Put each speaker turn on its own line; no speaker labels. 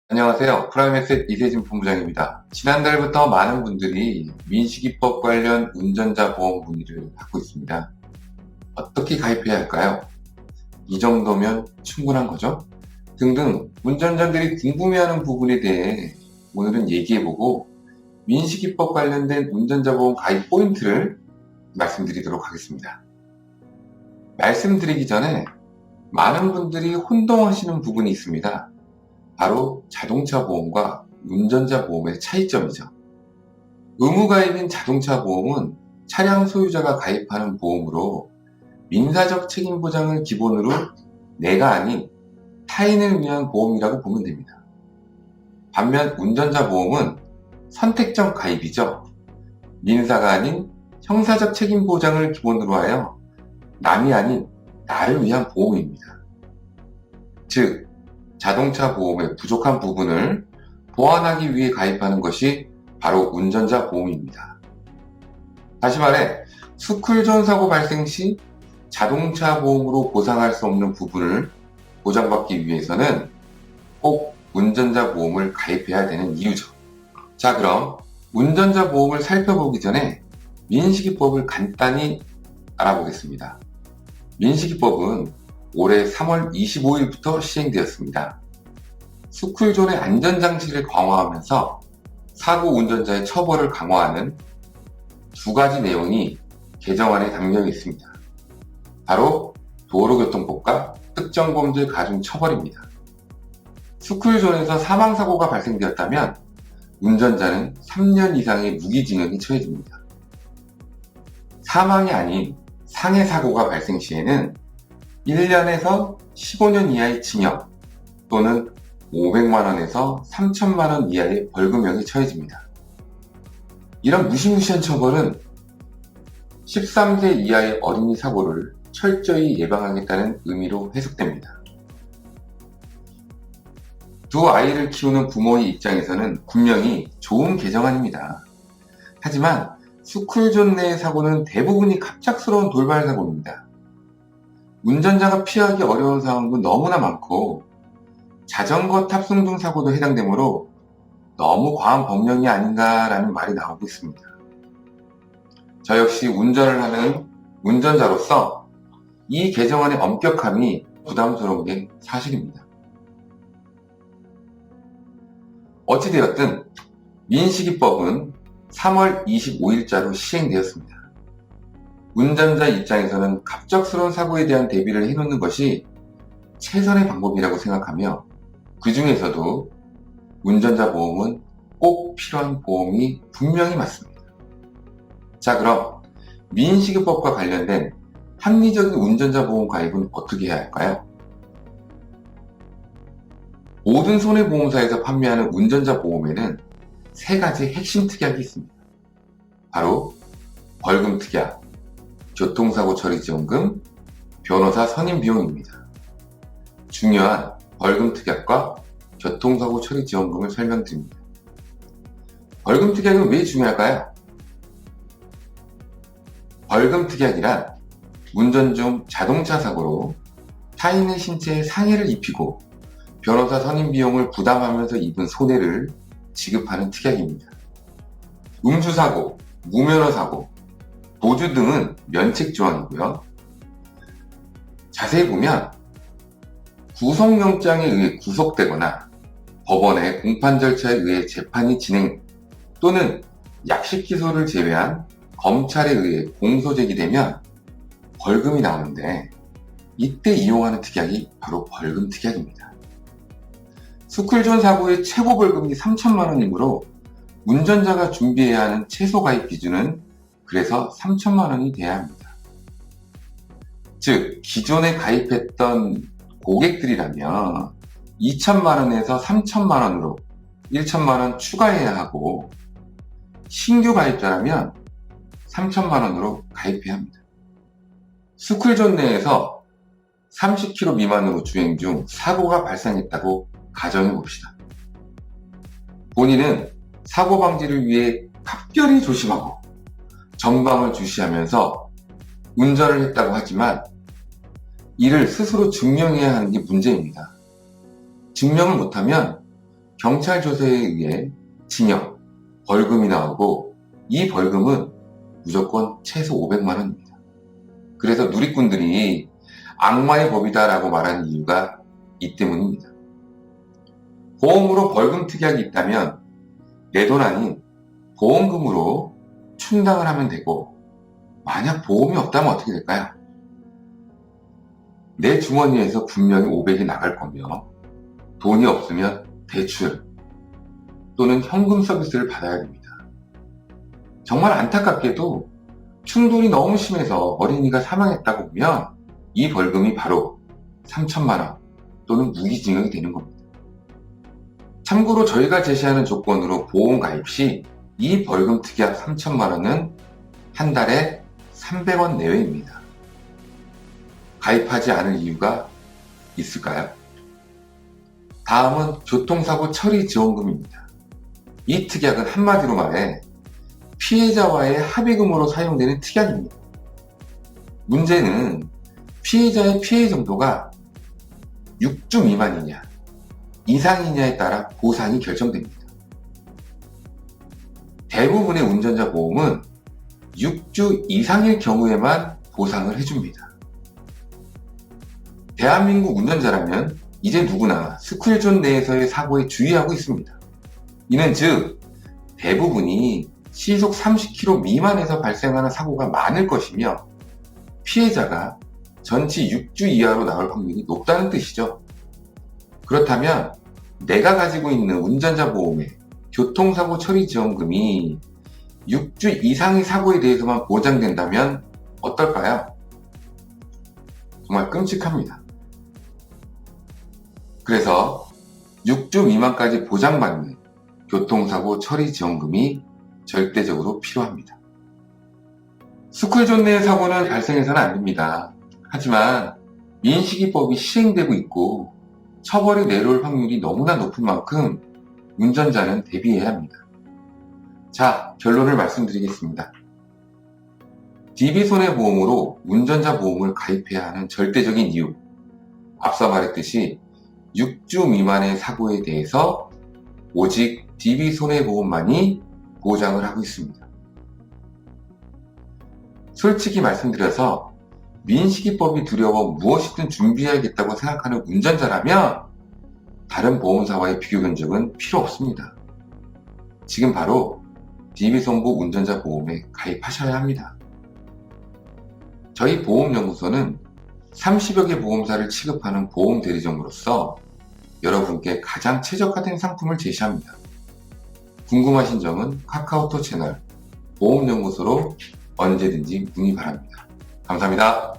안녕하세요. 프라임에셋 이세진 본부장입니다. 지난달부터 많은 분들이 민식이법 관련 운전자 보험 문의를 받고 있습니다. 어떻게 가입해야 할까요? 이 정도면 충분한 거죠? 등등 운전자들이 궁금해하는 부분에 대해 오늘은 얘기해보고 민식이법 관련된 운전자 보험 가입 포인트를 말씀드리도록 하겠습니다. 말씀드리기 전에 많은 분들이 혼동하시는 부분이 있습니다. 바로 자동차 보험과 운전자 보험의 차이점이죠. 의무가입인 자동차 보험은 차량 소유자가 가입하는 보험으로 민사적 책임 보장을 기본으로 내가 아닌 타인을 위한 보험이라고 보면 됩니다. 반면 운전자 보험은 선택적 가입이죠. 민사가 아닌 형사적 책임 보장을 기본으로 하여 남이 아닌 나를 위한 보험입니다. 즉, 자동차 보험의 부족한 부분을 보완하기 위해 가입하는 것이 바로 운전자 보험입니다. 다시 말해, 스쿨존 사고 발생 시 자동차 보험으로 보상할 수 없는 부분을 보장받기 위해서는 꼭 운전자 보험을 가입해야 되는 이유죠. 자, 그럼 운전자 보험을 살펴보기 전에 민식이법을 간단히 알아보겠습니다. 민식이법은 올해 3월 25일부터 시행되었습니다. 스쿨존의 안전장치를 강화하면서 사고 운전자의 처벌을 강화하는 두 가지 내용이 개정안에 담겨 있습니다. 바로 도로교통법과 특정범죄 가중처벌입니다. 스쿨존에서 사망사고가 발생되었다면 운전자는 3년 이상의 무기징역이 처해집니다. 사망이 아닌 상해사고가 발생 시에는 1년에서 15년 이하의 징역 또는 500만원에서 3천만원 이하의 벌금형이 처해집니다. 이런 무시무시한 처벌은 13세 이하의 어린이 사고를 철저히 예방하겠다는 의미로 해석됩니다. 두 아이를 키우는 부모의 입장에서는 분명히 좋은 개정안입니다. 하지만 스쿨존 내의 사고는 대부분이 갑작스러운 돌발 사고입니다. 운전자가 피하기 어려운 상황도 너무나 많고 자전거 탑승 등 사고도 해당되므로 너무 과한 법령이 아닌가라는 말이 나오고 있습니다. 저 역시 운전을 하는 운전자로서 이 개정안의 엄격함이 부담스러운 게 사실입니다. 어찌되었든 민식이법은 3월 25일자로 시행되었습니다. 운전자 입장에서는 갑작스러운 사고에 대한 대비를 해놓는 것이 최선의 방법이라고 생각하며 그 중에서도 운전자 보험은 꼭 필요한 보험이 분명히 맞습니다. 자, 그럼 민식이법과 관련된 합리적인 운전자 보험 가입은 어떻게 해야 할까요? 모든 손해보험사에서 판매하는 운전자 보험에는 세 가지 핵심 특약이 있습니다. 바로 벌금 특약, 교통사고 처리 지원금, 변호사 선임 비용입니다. 중요한 벌금 특약과 교통사고 처리 지원금을 설명드립니다. 벌금 특약은 왜 중요할까요? 벌금 특약이란 운전 중 자동차 사고로 타인의 신체에 상해를 입히고 변호사 선임 비용을 부담하면서 입은 손해를 지급하는 특약입니다. 음주사고, 무면허사고, 도주 등은 면책 조항이고요. 자세히 보면 구속영장에 의해 구속되거나 법원의 공판 절차에 의해 재판이 진행 또는 약식 기소를 제외한 검찰에 의해 공소 제기되면 벌금이 나오는데 이때 이용하는 특약이 바로 벌금 특약입니다. 스쿨존 사고의 최고 벌금이 3천만 원이므로 운전자가 준비해야 하는 최소 가입 기준은 그래서 3천만 원이 돼야 합니다. 즉, 기존에 가입했던 고객들이라면 2천만 원에서 3천만 원으로 1천만 원 추가해야 하고 신규 가입자라면 3천만 원으로 가입해야 합니다. 스쿨존 내에서 30km 미만으로 주행 중 사고가 발생했다고 가정해 봅시다. 본인은 사고 방지를 위해 각별히 조심하고 전방을 주시하면서 운전을 했다고 하지만 이를 스스로 증명해야 하는 게 문제입니다. 증명을 못하면 경찰 조사에 의해 징역, 벌금이 나오고 이 벌금은 무조건 최소 500만 원입니다. 그래서 누리꾼들이 악마의 법이다라고 말하는 이유가 이 때문입니다. 보험으로 벌금 특약이 있다면 내 돈 아닌 보험금으로 충당을 하면 되고, 만약 보험이 없다면 어떻게 될까요? 내 주머니에서 분명히 500이 나갈 거며 돈이 없으면 대출 또는 현금 서비스를 받아야 됩니다. 정말 안타깝게도 충돌이 너무 심해서 어린이가 사망했다고 보면 이 벌금이 바로 3천만 원 또는 무기징역이 되는 겁니다. 참고로 저희가 제시하는 조건으로 보험 가입 시 이 벌금 특약 3천만 원은 한 달에 300원 내외입니다. 가입하지 않을 이유가 있을까요? 다음은 교통사고 처리 지원금입니다. 이 특약은 한마디로 말해 피해자와의 합의금으로 사용되는 특약입니다. 문제는 피해자의 피해 정도가 6주 미만이냐 이상이냐에 따라 보상이 결정됩니다. 대부분의 운전자 보험은 6주 이상일 경우에만 보상을 해줍니다. 대한민국 운전자라면 이제 누구나 스쿨존 내에서의 사고에 주의하고 있습니다. 이는 즉 대부분이 시속 30km 미만에서 발생하는 사고가 많을 것이며 피해자가 전치 6주 이하로 나올 확률이 높다는 뜻이죠. 그렇다면 내가 가지고 있는 운전자 보험의 교통사고 처리 지원금이 6주 이상의 사고에 대해서만 보장된다면 어떨까요? 정말 끔찍합니다. 그래서 6주 미만까지 보장받는 교통사고 처리 지원금이 절대적으로 필요합니다. 스쿨존 내의 사고는 발생해서는 안 됩니다. 하지만 민식이법이 시행되고 있고 처벌이 내려올 확률이 너무나 높은 만큼 운전자는 대비해야 합니다. 자, 결론을 말씀드리겠습니다. DB손해보험으로 운전자 보험을 가입해야 하는 절대적인 이유, 앞서 말했듯이 6주 미만의 사고에 대해서 오직 DB손해보험만이 보장을 하고 있습니다. 솔직히 말씀드려서 민식이법이 두려워 무엇이든 준비해야겠다고 생각하는 운전자라면 다른 보험사와의 비교 견적은 필요 없습니다. 지금 바로 DB손보 운전자 보험에 가입하셔야 합니다. 저희 보험연구소는 30여 개 보험사를 취급하는 보험 대리점으로서 여러분께 가장 최적화된 상품을 제시합니다. 궁금하신 점은 카카오톡 채널 보험연구소로 언제든지 문의 바랍니다. 감사합니다.